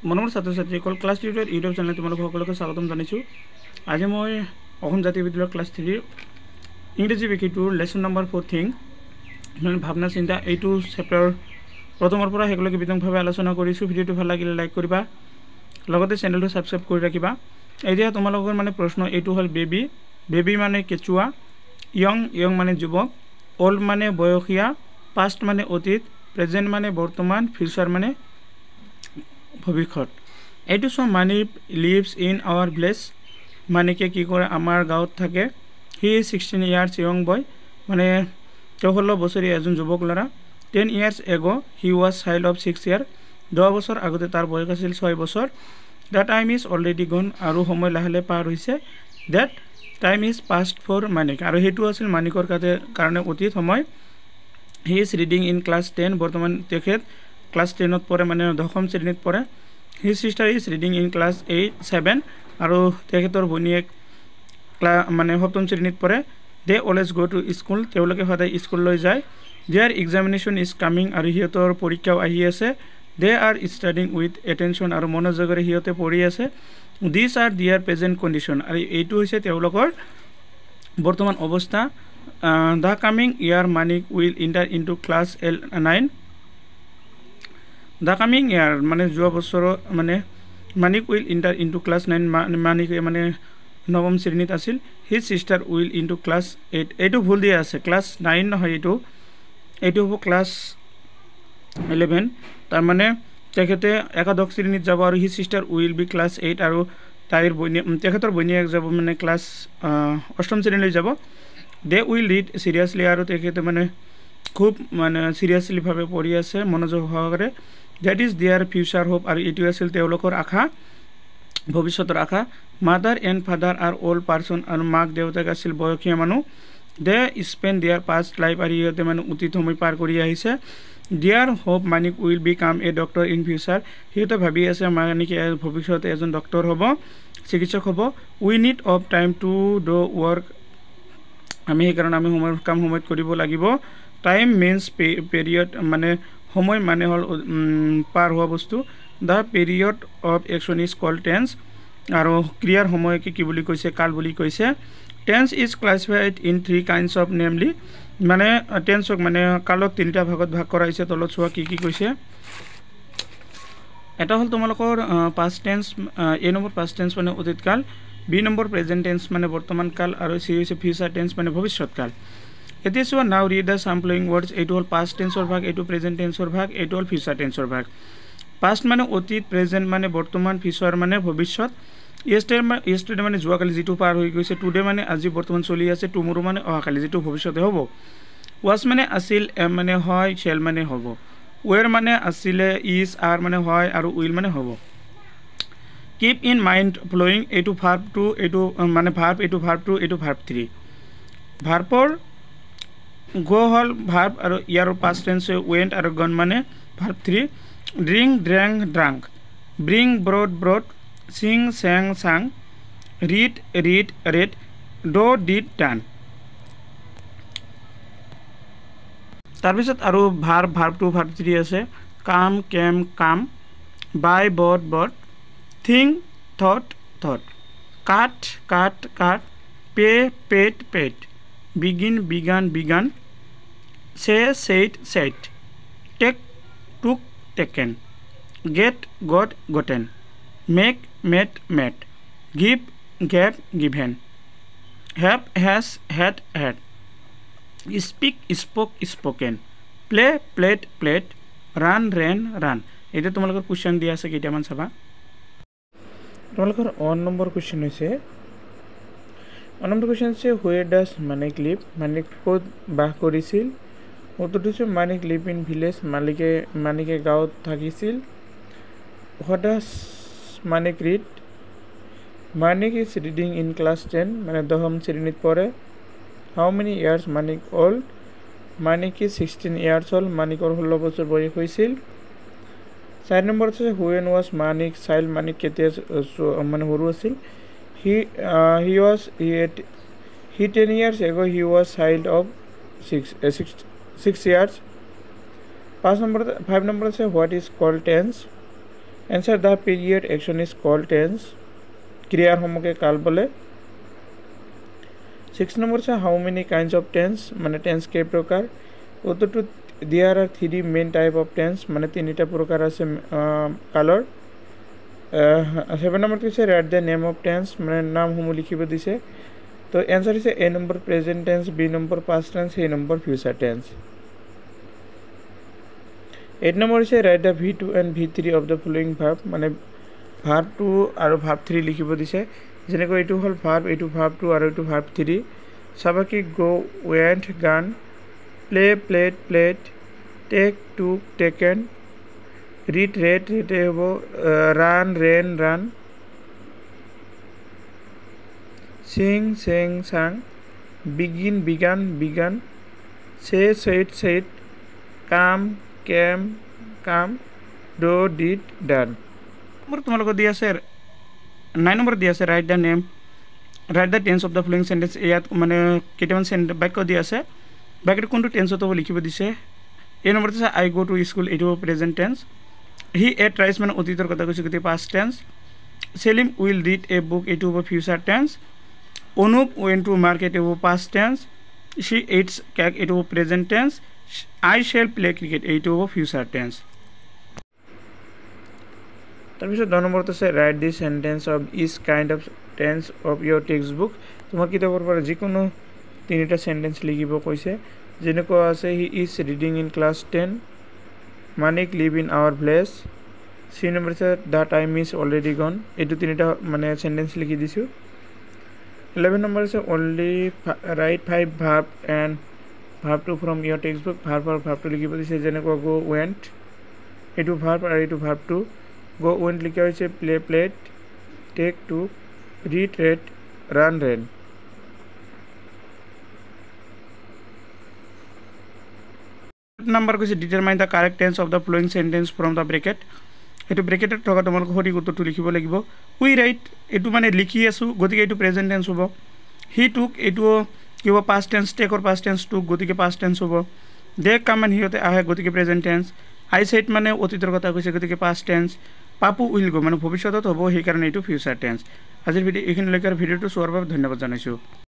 মৰমৰ ছাত্ৰ ছাত্ৰীসকল ক্লাছ টিউটৰ ইউটিউব চেনেল তোমালোক সকলোকে স্বাগতম জানিছোঁ। আজি মই অসম জাতীয় বিদ্যালয় ক্লাছ 3 ইংৰাজী বিষয়টোৰ লেসন নম্বৰ 14 মানে ভাৱনা চিন্তা এইটো চেপ্টাৰ প্ৰথমৰ পৰা শেষলৈকে বিতংভাৱে আলোচনা কৰিছোঁ। ভিডিঅ'টো ভাল লাগিলে লাইক কৰিবা, লগতে চেনেলটো সাবস্ক্ৰাইব কৰি ৰাখিবা। এতিয়া তোমালোকৰ মানে প্ৰশ্ন এইটো হ'ল বেবী মানে কেঁচুৱা, ইয়ং মানে যুৱক, অল্ড মানে বয়সীয়া, পাষ্ট মানে অতীত, প্ৰেজেণ্ট মানে বৰ্তমান, ফিউচাৰ মানে ভৱিষ্যত। এইটো সব মানি লিভছ ইন আৱাৰ ভিলেজ, মানিকে কি কৰে আমাৰ গাঁৱত থাকে। হি 16 ইয়াৰ্ছ ইয়ং বয়, মানে 16 বছৰীয়া এজন যুৱক ল'ৰা। 10 years ago he was child of 6 year, 10 বছৰ আগতে তাৰ বয়স আছিল 6 বছৰ। দ্য টাইম ইজ অলৰেডি গন, আৰু সময় লাহে লাহে পাৰ হৈছে। That time is past for Manik, আৰু সেইটো আছিল মানিকৰ কাৰণে অতীত সময়। He is reading in class 10, বৰ্তমান তেখেত ক্লাছ 10ত পঢ়ে, মানে 10ম শ্ৰেণীত পঢ়ে। He sister is reading in class 7, আৰু তেখেতৰ ভনীয়েক মানে 7ম শ্ৰেণীত পঢ়ে। They always go' to school, তেওঁলোকে সদায় স্কুললৈ যায়। দেয়াৰ এক্সামিনেশ্যন ইজ কামিং, আৰু সিহঁতৰ পৰীক্ষাও আহি আছে। They are studying with attention, আৰু মনোযোগেৰে সিহঁতে পঢ়ি আছে। This are their present condition, আৰু এইটো হৈছে তেওঁলোকৰ বৰ্তমান অৱস্থা। The coming year Manik will enter into class 9। The coming year মানে যোৱা বছৰৰ মানে Manik will enter into class 9, মানিকে মানে 9ম শ্ৰেণীত আছিল। His sister will into class 8, এইটো ভুল দিয়া আছে, ক্লাছ 9 নহয়, এইটো হ'ব ক্লাছ 11। তাৰমানে তেখেতে একাদশ শ্ৰেণীত যাব, আৰু his sister will be class 8, আৰু তেখেতৰ ভনীয়েক যাব মানে ক্লাছ 8ম শ্ৰেণীলৈ যাব। দে উইল ৰিড চিৰিয়াছলি, আৰু তেখেতে মানে খুব মানে চিৰিয়াছলিভাৱে পঢ়ি আছে মনোযোগ সহকাৰে। That is their future hope, আৰু এইটো আছিল তেওঁলোকৰ আশা, ভৱিষ্যতৰ আশা। Mother and father are old person, আৰু মাক দেউতাক আছিল বয়সীয়া মানুহ। They spend their past life, আৰু সিহঁতে মানে অতীত সময় পাৰ কৰি আহিছে। Their hope Manik will become a doctor in future, সিহঁতে ভাবি আছে মানিকে ভৱিষ্যতে এজন ডক্টৰ হ'ব, চিকিৎসক হ'ব। We need of time to do work, আমি সেইকাৰণে আমি কাম সময়ত কৰিব লাগিব। টাইম মিনছ পেৰিয়ড, মানে সময় মানে হ'ল পাৰ হোৱা বস্তু। The period of action is called tense, আৰু ক্ৰিয়াৰ সময়কে কি বুলি কৈছে, কাল বুলি কৈছে। Tense is classified in 3 kinds of, namely মানে টেন্সক মানে কালক 3টা ভাগত ভাগ কৰা হৈছে। তলত চোৱা কি কৈছে। এটা হ'ল তোমালোকৰ past tense, A number past tense মানে অতীতকাল, বি নম্বৰ প্ৰেজেণ্ট টেন্স মানে বৰ্তমান কাল, আৰু চি হৈছে ফিউচাৰ টেন্স মানে ভৱিষ্যৎকাল। এতিয়া চোৱা নাও ৰিড দ্য সাম্পলিং ৱৰ্ডছ, এইটো হ'ল পাষ্ট টেন্সৰ ভাগ, এইটো প্ৰেজেণ্ট টেন্সৰ ভাগ, এইটো হ'ল ফিউচাৰ টেন্সৰ ভাগ। পাষ্ট মানে অতীত, প্ৰেজেণ্ট মানে বৰ্তমান, ফিউচাৰ মানে ভৱিষ্যত। ইয়েষ্টাৰডে মানে যোৱাকালি যিটো পাৰ হৈ গৈছে, টুডে মানে আজি বৰ্তমান চলি আছে, টুমৰো মানে অহাকালি যিটো ভৱিষ্যতে হ'ব। ৱাজ মানে আছিল, এম মানে হয়, শ্বেল মানে হ'ব। ৱেৰ মানে আছিলে, ইজ, আৰ মানে হয়, আৰু উইল মানে হ'ব। কিপ ইন মাইণ্ড ফ্ল'য়িং, এইটো ভাৰ্ব 2, এইটো মানে ভাৰ্ব, এইটো ভাৰ্ব 2, এইটো ভাৰ্ব 3। ভাৰ্বৰ গ' হ'ল ভাৰ্ব, আৰু ইয়াৰ পাষ্ট টেন্স ৱেণ্ট, আৰু গন মানে verb 3। Drink drank drunk, bring brought, sing sang, read read, do did done। তাৰপিছত আৰু ভাৰ্ব 2, ভাৰ্ব 3 আছে। কাম কেম কাম, বাই bought, think thought, cut, pay paid, begin began, say said, take took taken, get got gotten, make met, give gave given, have has had, speak spoke spoken, play played, run ran। এতিয়া তোমালোকৰ question দিয়া আছে কেইটামান চাবা। তোমালোকৰ 1 number question হৈছে, 1 number question হৈছে where does Manik live, Manik ক'ত বাস কৰিছিল। উত্তৰটো হৈছে মানিক লিভ ইন ভিলেজ, মানিকে গাঁৱত থাকিছিল। What does Manik read, Manik is reading in class 10, মানে 10ম শ্ৰেণীত পঢ়ে। How many years Manik old, Manik is 16 years old, মানিকৰ 16 বছৰ বয়স হৈছিল। 4 নম্বৰত আছে when was Manik child, Manik কেতিয়া মানে সৰু আছিল। He 10 years ago he was child of 6 years। 5 নম্বৰত আছে what is called tense, Answer the period action is called tense. ক্রিয়ার সমূহকে কাল বলে 6 নম্বর আছে how many kinds of tense মানে tense কে প্রকার উত্তরটো there are 3 main type of tense মানে তিনটা প্রকার আছে কালর 7 নম্বর আছে write the name of tense মানে নাম সমূহ লিখিব দিছে তো answer is a number present tense b number past tense a number future tense 8 number is write the v2 and v3 of the following verb মানে verb 2 আৰু verb 3 লিখিব দিছে যেনেকৈ এটো হল verb এটো verb 2 আৰু এটো verb 3 সাবাকি go went gone play played played take took taken read read read হবো run ran run sing sang sang begin began began say said said come came come do did done তোমালোকক দি আছে 9 number দি আছে write the name write the tense of the following sentence ইয়াত মানে কেইটামান বাক্য দি আছে বাক্যটো কোনটো টেন্সত হ'ব লিখিব দিছে এই নম্বৰটো আছে I go to school এটো present tense he ate rice মানে অতীতৰ কথা কৈছে গতি past tense Selim will read a book এটো হ'ব future tense Anup went to market এটো past tense she eats cake এটো present tense I shall play cricket এটো হ'ব future tense তাৰপিছত 10 নম্বৰত আছে write the sentence of each kind of tense of your textbook তোমাৰ কিতাপৰ পৰা যিকোনো তিনিটা সেন্টেন্স লিখিব কৈছে যেনেকৈ আছে he is reading in class 10 Manik live in our place c number আছে the time is already gone এটো তিনিটা মানে সেন্টেন্স লিখি দিছো 11 নম্বৰ আছে only write 5 verb and verb 2 from your textbook verb or verb 2 লিখিব দিছে যেনেকৈ go went এটো verb আৰু এটো verb 2 go went লিখা হৈছে play played take took read read run ran number কৈছে determine the correct tense of the following sentence from the bracket এটো ব্ৰেকেটত থকা তোমালোক সঠিক উত্তৰটো লিখিব লাগিব we write এটো মানে লিখি আছো গতিকে এটো প্ৰেজেন্ট টেন্স হ'ব he took এটো কিবা past tense take or past tense took গতিকে past tense হ'ব they come and হিয়তে আহে গতিকে প্ৰেজেন্ট টেন্স I said মানে অতীতৰ কথা কৈছে গতিকে past tense Papu will go মানে ভৱিষ্যতত হ'ব সেই কাৰণে এটো ফিউচাৰ টেন্স আজিৰ ভিডিও এইখিনিলৈকে ভিডিওটো চোৱাৰ বাবে ধন্যবাদ জনাইছো